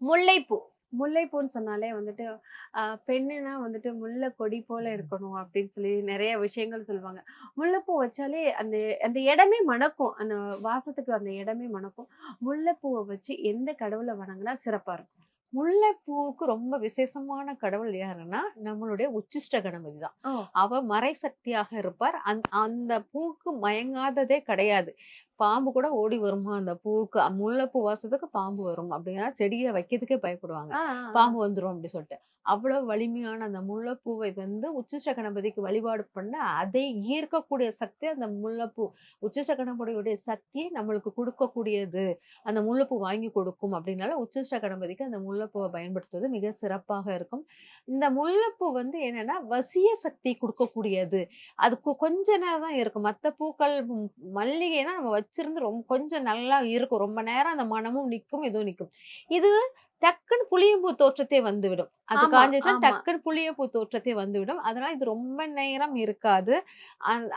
முல்லைப்பூ. முல்லைப்பூன்னு சொன்னாலே வந்துட்டு, பெண்ணுனா வந்துட்டு முல்லை கொடி போல இருக்கணும் அப்படின்னு சொல்லி நெறைய விஷயங்கள் சொல்லுவாங்க. முல்லைப்பூ வச்சாலே அந்த அந்த இடமே மணக்கும். அந்த வாசத்துக்கு அந்த இடமே மணக்கும். முல்லைப்பூவ வச்சு எந்த கடவுள வணங்குனா சிறப்பா இருக்கும்? முல்லைப்பூவுக்கு ரொம்ப விசேஷமான கடவுள் யாருன்னா, நம்மளுடைய உச்சிஷ்ட கணபதி தான். ஓ! அவர் மறை சக்தியாக இருப்பார். அந்த பூவுக்கு மயங்காததே கிடையாது. பாம்பு கூட ஓடி வருமா அந்த பூவுக்கு. முல்லைப்பூ வாசத்துக்கு பாம்பு வரும் அப்படின்னா, செடிய வைக்கிறதுக்கே பயப்படுவாங்க. ஆ, ஆ, ஆ. பாம்பு வந்துரும் அப்படி சொல்லிட்டு. அவ்வளவு வலிமையான அந்த முல்லைப்பூவை வந்து உச்சிஷ்ட கணபதிக்கு வழிபாடு பண்ண, அதை ஈர்க்கக்கூடிய சக்தி அந்த முல்லைப்பூ. உச்சிஷ்ட கணபதியுடைய சக்தியை நம்மளுக்கு குடுக்கக்கூடியது. அந்த முல்லைப்பூ வாங்கி கொடுக்கும் அப்படின்னால, உச்சிஷ்ட கணபதிக்கு அந்த முல்லைப்பூவ பயன்படுத்துவது மிக சிறப்பாக இருக்கும். இந்த முல்லைப்பூ வந்து என்னன்னா, வசிய சக்தி குடுக்கக்கூடியது. அது கொஞ்ச நேரம் தான் இருக்கும். மத்த பூக்கள் மல்லிகைனா நம்ம வச்சிருந்து கொஞ்சம் நல்லா இருக்கும். ரொம்ப நேரம் அந்த மணமும் நிக்கும், இதுவும் நிக்கும். இது டக்குன்னு புளியம்பூ தோற்றத்தை வந்துவிடும். அது ஆமா, காய்ஞ்சிச்சுனா ஆமா. டக்குன்னு புளியப்பூ தோற்றத்தை வந்துவிடும். அதனால இது ரொம்ப நேரம் இருக்காது.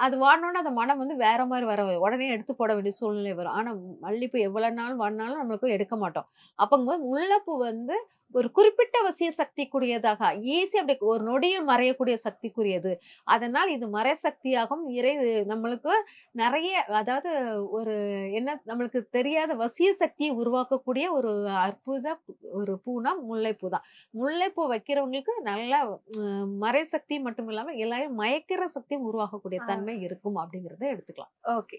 அது வாடுனோனே அந்த மனம் வந்து வேற மாரி வர உடனே எடுத்து போட வேண்டிய சூழ்நிலை வரும். ஆனா மல்லிப்பூ எவ்வளவு நாள் வாடுனாலும் நம்மளுக்கு எடுக்க மாட்டோம். அப்பங்கும்போது முல்லைப்பூ வந்து ஒரு குறிப்பிட்ட வசிய சக்திக்குரியதாக ஈஸியா அப்படி ஒரு நொடியில் மறையக்கூடிய சக்திக்குரியது. அதனால் இது மறை சக்தியாகும். நம்மளுக்கு நெறைய அதாவது ஒரு என்ன நம்மளுக்கு தெரியாத வசிய சக்தியை உருவாக்கக்கூடிய ஒரு அற்புத ஒரு பூனா முல்லைப்பூ தான். முல்லைப்பூ வைக்கிறவங்களுக்கு நல்லா மறை சக்தி மட்டும் இல்லாம எல்லாரையும் மயக்கிற சக்தியும் உருவாகக்கூடிய ஆ. தன்மை இருக்கும் அப்படிங்கிறத எடுத்துக்கலாம். ஓகே.